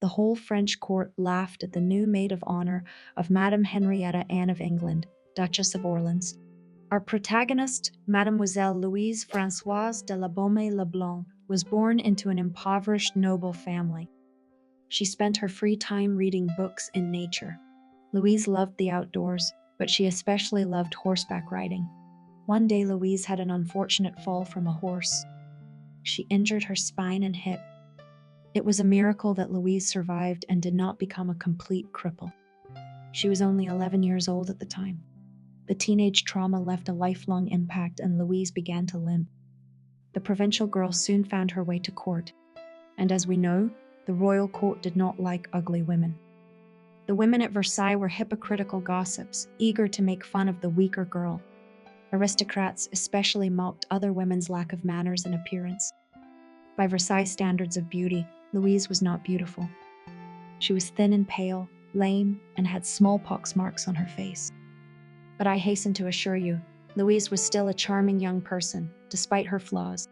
the whole French court laughed at the new maid of honor of Madame Henrietta Anne of England, Duchess of Orleans. Our protagonist, Mademoiselle Louise Françoise de la Baume le Blanc, was born into an impoverished noble family. She spent her free time reading books in nature. Louise loved the outdoors, but she especially loved horseback riding. One day, Louise had an unfortunate fall from a horse. She injured her spine and hip. It was a miracle that Louise survived and did not become a complete cripple. She was only 11 years old at the time. The teenage trauma left a lifelong impact, and Louise began to limp. The provincial girl soon found her way to court, and as we know, the royal court did not like ugly women. The women at Versailles were hypocritical gossips, eager to make fun of the weaker girl. Aristocrats especially mocked other women's lack of manners and appearance. By Versailles standards of beauty, Louise was not beautiful. She was thin and pale, lame, and had smallpox marks on her face. But I hasten to assure you, Louise was still a charming young person, despite her flaws.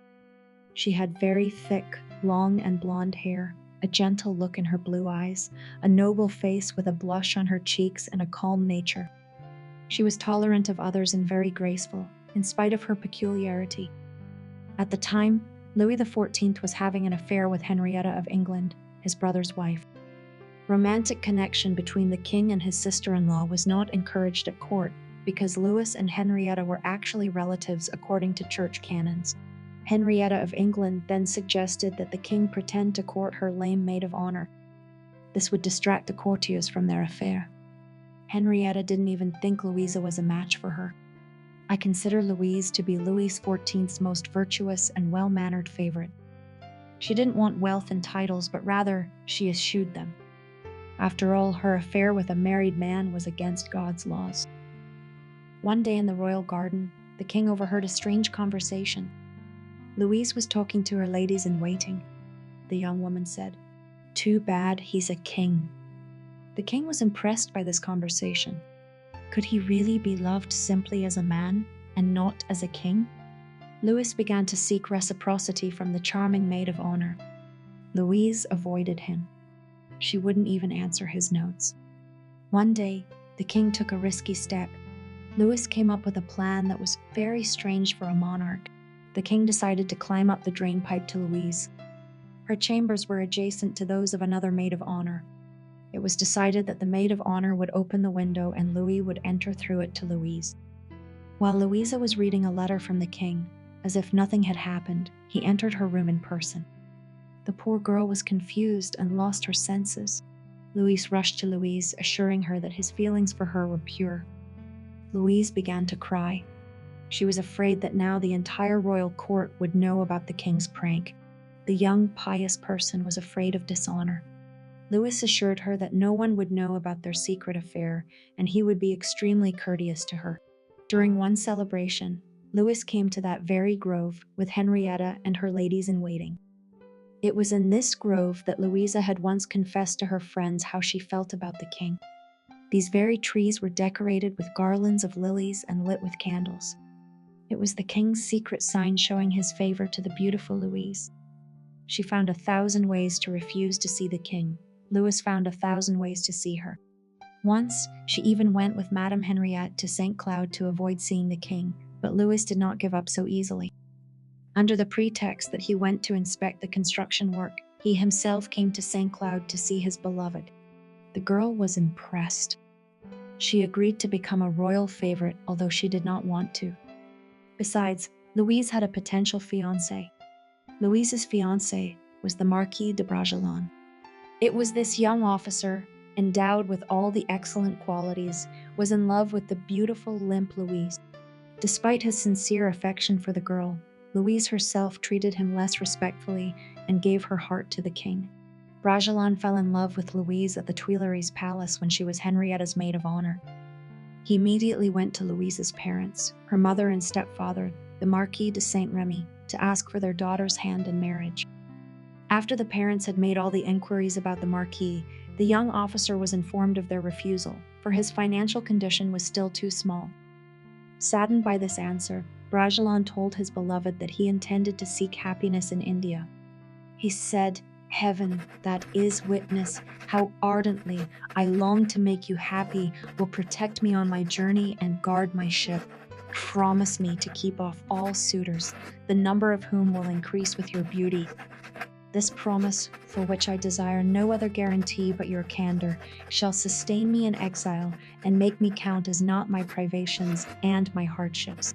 She had very thick, long and blonde hair, a gentle look in her blue eyes, a noble face with a blush on her cheeks and a calm nature. She was tolerant of others and very graceful, in spite of her peculiarity. At the time, Louis XIV was having an affair with Henrietta of England, his brother's wife. Romantic connection between the king and his sister-in-law was not encouraged at court because Louis and Henrietta were actually relatives according to church canons. Henrietta of England then suggested that the king pretend to court her lame maid of honor. This would distract the courtiers from their affair. Henrietta didn't even think Louisa was a match for her. I consider Louise to be Louis XIV's most virtuous and well-mannered favorite. She didn't want wealth and titles, but rather she eschewed them. After all, her affair with a married man was against God's laws. One day in the royal garden, the king overheard a strange conversation. Louise was talking to her ladies-in-waiting. The young woman said, "Too bad he's a king." The king was impressed by this conversation. Could he really be loved simply as a man and not as a king? Louis began to seek reciprocity from the charming maid of honor. Louise avoided him. She wouldn't even answer his notes. One day, the king took a risky step. Louis came up with a plan that was very strange for a monarch. The king decided to climb up the drainpipe to Louise. Her chambers were adjacent to those of another maid of honor. It was decided that the maid of honor would open the window and Louis would enter through it to Louise. While Louisa was reading a letter from the king, as if nothing had happened, he entered her room in person. The poor girl was confused and lost her senses. Louis rushed to Louise, assuring her that his feelings for her were pure. Louise began to cry. She was afraid that now the entire royal court would know about the king's prank. The young, pious person was afraid of dishonor. Louis assured her that no one would know about their secret affair, and he would be extremely courteous to her. During one celebration, Louis came to that very grove with Henrietta and her ladies-in-waiting. It was in this grove that Louisa had once confessed to her friends how she felt about the king. These very trees were decorated with garlands of lilies and lit with candles. It was the king's secret sign showing his favor to the beautiful Louise. She found 1,000 ways to refuse to see the king. Louis found 1,000 ways to see her. Once, she even went with Madame Henriette to St. Cloud to avoid seeing the king, but Louis did not give up so easily. Under the pretext that he went to inspect the construction work, he himself came to St. Cloud to see his beloved. The girl was impressed. She agreed to become a royal favorite, although she did not want to. Besides, Louise had a potential fiancé. Louise's fiancé was the Marquis de Bragelonne. It was this young officer, endowed with all the excellent qualities, was in love with the beautiful, limp Louise. Despite his sincere affection for the girl, Louise herself treated him less respectfully and gave her heart to the king. Bragelonne fell in love with Louise at the Tuileries Palace when she was Henrietta's maid of honor. He immediately went to Louise's parents, her mother and stepfather, the Marquis de Saint-Remy, to ask for their daughter's hand in marriage. After the parents had made all the inquiries about the Marquis, the young officer was informed of their refusal, for his financial condition was still too small. Saddened by this answer, Bragelonne told his beloved that he intended to seek happiness in India. He said, Heaven, that is witness, how ardently I long to make you happy, will protect me on my journey and guard my ship. Promise me to keep off all suitors, the number of whom will increase with your beauty. This promise, for which I desire no other guarantee but your candor, shall sustain me in exile and make me count as not my privations and my hardships.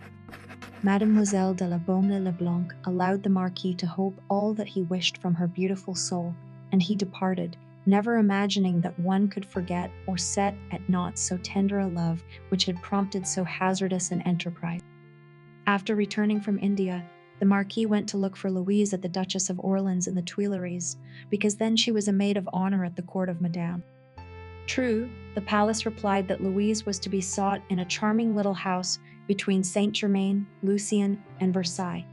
Mademoiselle de la Baume le Blanc allowed the Marquis to hope all that he wished from her beautiful soul, and he departed, never imagining that one could forget or set at naught so tender a love which had prompted so hazardous an enterprise. After returning from India, the Marquis went to look for Louise at the Duchess of Orleans in the Tuileries, because then she was a maid of honor at the court of Madame. True, the palace replied that Louise was to be sought in a charming little house between Saint-Germain, Lucien, and Versailles.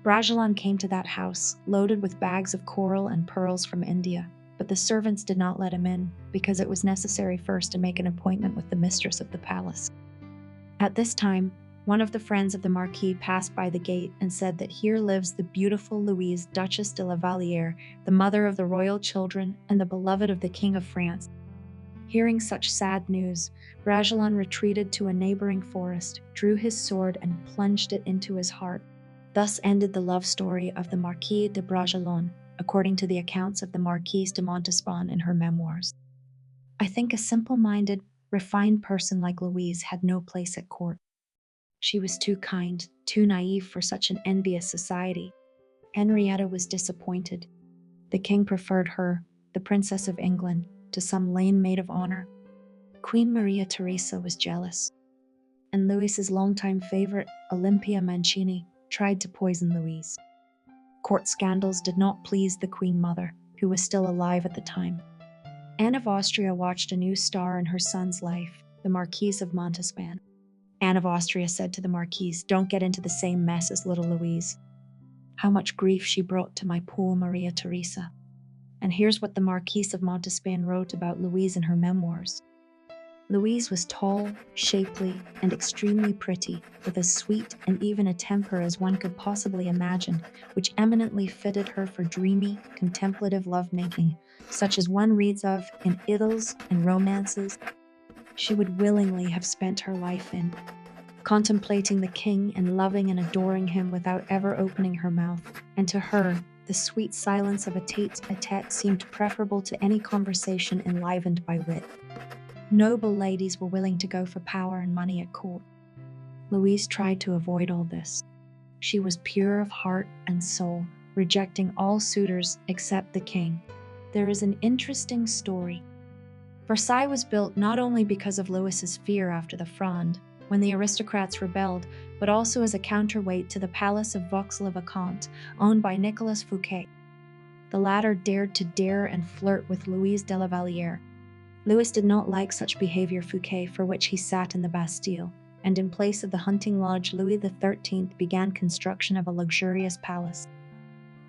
Bragelonne came to that house, loaded with bags of coral and pearls from India, but the servants did not let him in, because it was necessary first to make an appointment with the mistress of the palace. At this time, one of the friends of the Marquis passed by the gate and said that here lives the beautiful Louise, Duchess de la Vallière, the mother of the royal children and the beloved of the King of France. Hearing such sad news, Bragelonne retreated to a neighboring forest, drew his sword, and plunged it into his heart. Thus ended the love story of the Marquis de Bragelonne, according to the accounts of the Marquise de Montespan in her memoirs. I think a simple-minded, refined person like Louise had no place at court. She was too kind, too naive for such an envious society. Henrietta was disappointed. The king preferred her, the Princess of England, to some lame maid of honor. Queen Maria Theresa was jealous, and Louis's longtime favorite, Olympia Mancini, tried to poison Louise. Court scandals did not please the Queen Mother, who was still alive at the time. Anne of Austria watched a new star in her son's life, the Marquise of Montespan. Anne of Austria said to the Marquise, "Don't get into the same mess as little Louise." How much grief she brought to my poor Maria Theresa. And here's what the Marquise of Montespan wrote about Louise in her memoirs. Louise was tall, shapely, and extremely pretty, with as sweet and even a temper as one could possibly imagine, which eminently fitted her for dreamy, contemplative lovemaking, such as one reads of in idylls and romances she would willingly have spent her life in, contemplating the king and loving and adoring him without ever opening her mouth, and to her, the sweet silence of a tete-a-tete seemed preferable to any conversation enlivened by wit. Noble ladies were willing to go for power and money at court. Louise tried to avoid all this. She was pure of heart and soul, rejecting all suitors except the king. There is an interesting story. Versailles was built not only because of Louis's fear after the Fronde, when the aristocrats rebelled, but also as a counterweight to the palace of Vaux-le-Vicomte, owned by Nicolas Fouquet. The latter dared to dare and flirt with Louise de la Vallière. Louis did not like such behavior Fouquet, for which he sat in the Bastille, and in place of the hunting lodge, Louis XIII began construction of a luxurious palace.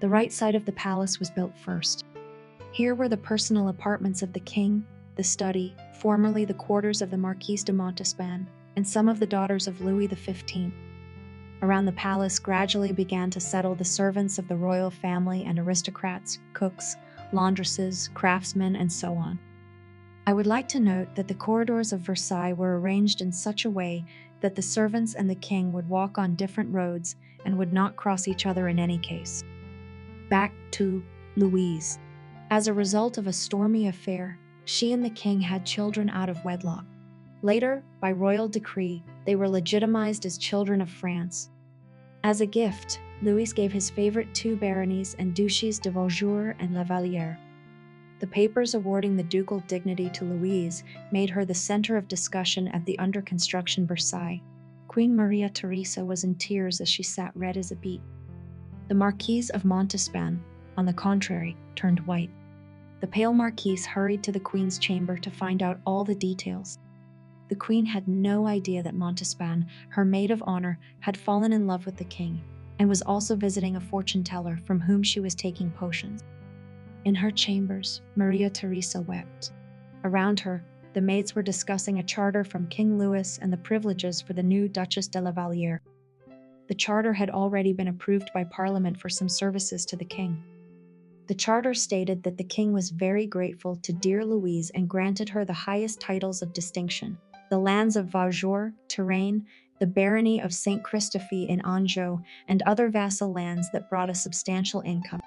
The right side of the palace was built first. Here were the personal apartments of the king, the study, formerly the quarters of the Marquise de Montespan, and some of the daughters of Louis XV. Around the palace gradually began to settle the servants of the royal family and aristocrats, cooks, laundresses, craftsmen, and so on. I would like to note that the corridors of Versailles were arranged in such a way that the servants and the king would walk on different roads and would not cross each other in any case. Back to Louise. As a result of a stormy affair, she and the king had children out of wedlock. Later, by royal decree, they were legitimized as children of France. As a gift, Louis gave his favorite two baronies and duchies de Vaujour and La Vallière. The papers awarding the ducal dignity to Louise made her the center of discussion at the under-construction Versailles. Queen Maria Theresa was in tears as she sat red as a beet. The Marquise of Montespan, on the contrary, turned white. The pale Marquise hurried to the Queen's chamber to find out all the details. The Queen had no idea that Montespan, her maid of honor, had fallen in love with the king, and was also visiting a fortune-teller from whom she was taking potions. In her chambers, Maria Theresa wept. Around her, the maids were discussing a charter from King Louis and the privileges for the new Duchess de la Vallière. The charter had already been approved by Parliament for some services to the king. The charter stated that the king was very grateful to dear Louise and granted her the highest titles of distinction: the lands of Vaujour, Touraine, the barony of Saint Christophe in Anjou, and other vassal lands that brought a substantial income.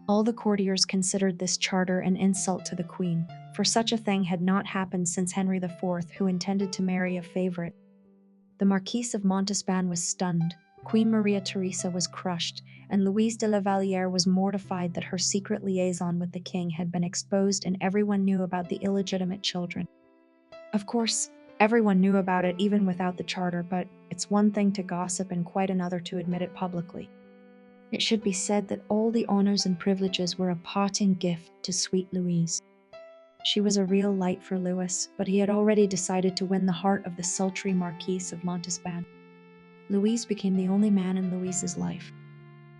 All the courtiers considered this charter an insult to the queen, for such a thing had not happened since Henry IV, who intended to marry a favorite. The Marquise of Montespan was stunned, Queen Maria Theresa was crushed, and Louise de la Vallière was mortified that her secret liaison with the king had been exposed and everyone knew about the illegitimate children. Of course, everyone knew about it even without the charter, but it's one thing to gossip and quite another to admit it publicly. It should be said that all the honors and privileges were a parting gift to sweet Louise. She was a real light for Louis, but he had already decided to win the heart of the sultry Marquise of Montespan. Louis became the only man in Louise's life.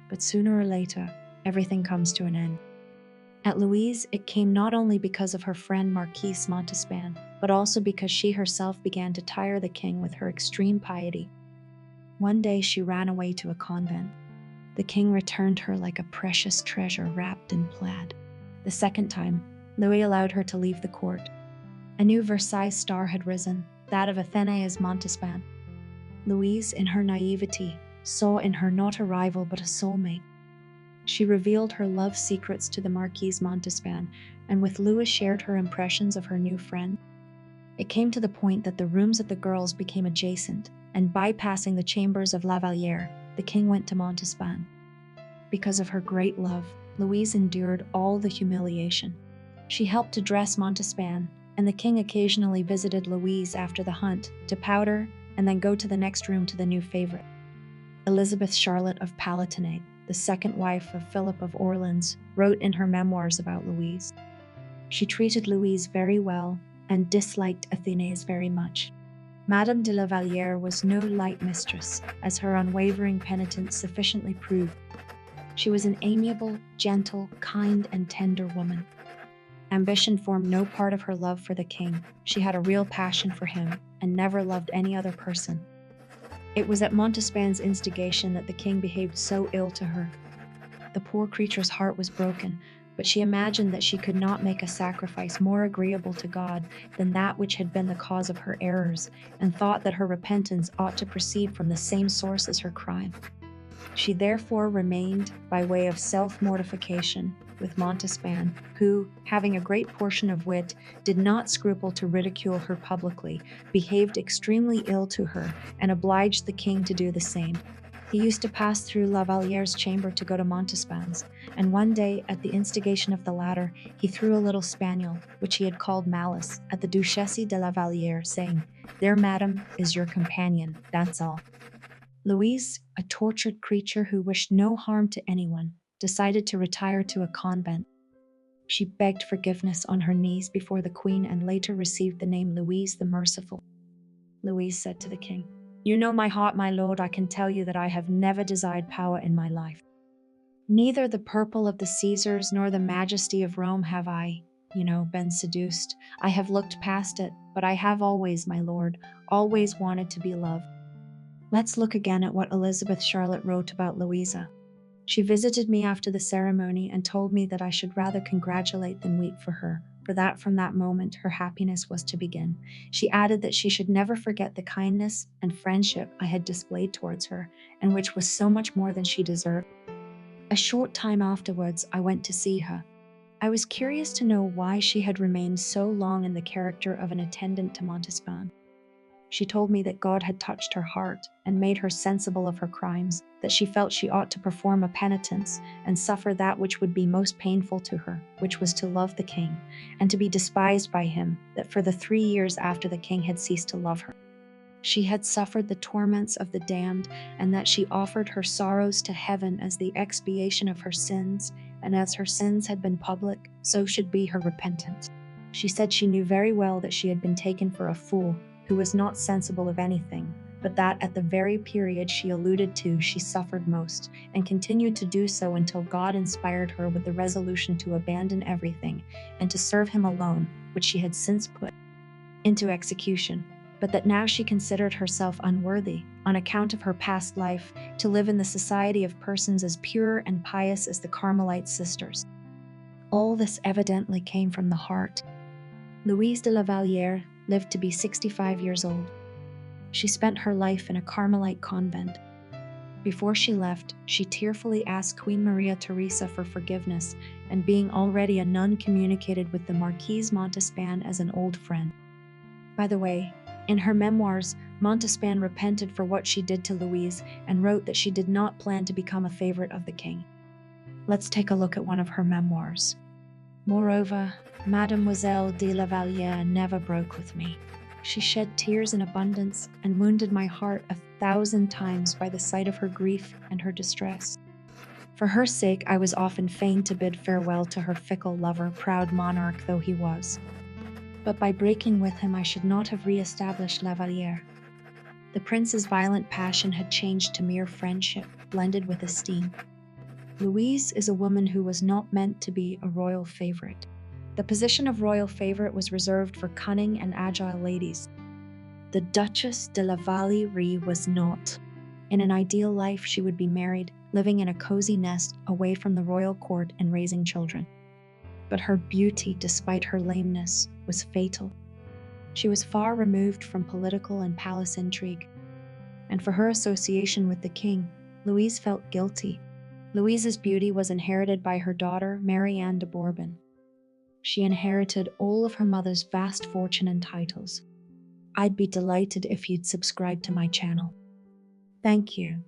But sooner or later, everything comes to an end. At Louise, it came not only because of her friend Marquise Montespan, but also because she herself began to tire the king with her extreme piety. One day she ran away to a convent. The king returned her like a precious treasure wrapped in plaid. The second time, Louis allowed her to leave the court. A new Versailles star had risen, that of Athénée Montespan. Louise, in her naivety, saw in her not a rival but a soulmate. She revealed her love secrets to the Marquise Montespan, and with Louis shared her impressions of her new friend. It came to the point that the rooms of the girls became adjacent, and bypassing the chambers of La Vallière, the king went to Montespan. Because of her great love, Louise endured all the humiliation. She helped to dress Montespan, and the king occasionally visited Louise after the hunt to powder and then go to the next room to the new favorite. Elizabeth Charlotte of Palatinate, the second wife of Philip of Orleans, wrote in her memoirs about Louise. She treated Louise very well and disliked Athénée very much. Madame de la Vallière was no light mistress, as her unwavering penitence sufficiently proved. She was an amiable, gentle, kind, and tender woman. Ambition formed no part of her love for the king. She had a real passion for him and never loved any other person. It was at Montespan's instigation that the king behaved so ill to her. The poor creature's heart was broken, but she imagined that she could not make a sacrifice more agreeable to God than that which had been the cause of her errors, and thought that her repentance ought to proceed from the same source as her crime. She therefore remained, by way of self-mortification, with Montespan, who, having a great portion of wit, did not scruple to ridicule her publicly, behaved extremely ill to her, and obliged the king to do the same. He used to pass through La Vallière's chamber to go to Montespan's, and one day, at the instigation of the latter, he threw a little spaniel, which he had called Malice, at the Duchesse de la Vallière, saying, "There, madam, is your companion, that's all." Louise, a tortured creature who wished no harm to anyone, decided to retire to a convent. She begged forgiveness on her knees before the queen and later received the name Louise the Merciful. Louise said to the king, "You know my heart, my lord. I can tell you that I have never desired power in my life. Neither the purple of the Caesars nor the majesty of Rome have I, been seduced. I have looked past it, but I have always, my lord, always wanted to be loved." Let's look again at what Elizabeth Charlotte wrote about Louisa. She visited me after the ceremony and told me that I should rather congratulate than weep for her, for that from that moment her happiness was to begin. She added that she should never forget the kindness and friendship I had displayed towards her, and which was so much more than she deserved. A short time afterwards, I went to see her. I was curious to know why she had remained so long in the character of an attendant to Montespan. She told me that God had touched her heart and made her sensible of her crimes, that she felt she ought to perform a penitence and suffer that which would be most painful to her, which was to love the king, and to be despised by him, that for the 3 years after the king had ceased to love her, she had suffered the torments of the damned, and that she offered her sorrows to heaven as the expiation of her sins, and as her sins had been public, so should be her repentance. She said she knew very well that she had been taken for a fool, who was not sensible of anything, but that at the very period she alluded to she suffered most, and continued to do so until God inspired her with the resolution to abandon everything, and to serve him alone, which she had since put into execution, but that now she considered herself unworthy, on account of her past life, to live in the society of persons as pure and pious as the Carmelite sisters. All this evidently came from the heart. Louise de la Vallière lived to be 65 years old. She spent her life in a Carmelite convent. Before she left, she tearfully asked Queen Maria Theresa for forgiveness, and being already a nun, communicated with the Marquise Montespan as an old friend. By the way, in her memoirs, Montespan repented for what she did to Louise and wrote that she did not plan to become a favorite of the king. Let's take a look at one of her memoirs. Moreover, Mademoiselle de la Vallière never broke with me. She shed tears in abundance and wounded my heart 1,000 times by the sight of her grief and her distress. For her sake, I was often fain to bid farewell to her fickle lover, proud monarch though he was. But by breaking with him, I should not have re-established La Vallière. The prince's violent passion had changed to mere friendship, blended with esteem. Louise is a woman who was not meant to be a royal favorite. The position of royal favorite was reserved for cunning and agile ladies. The Duchess de la Vallière was not. In an ideal life, she would be married, living in a cozy nest away from the royal court and raising children. But her beauty, despite her lameness, was fatal. She was far removed from political and palace intrigue. And for her association with the king, Louise felt guilty. Louise's beauty was inherited by her daughter, Marianne de Bourbon. She inherited all of her mother's vast fortune and titles. I'd be delighted if you'd subscribe to my channel. Thank you.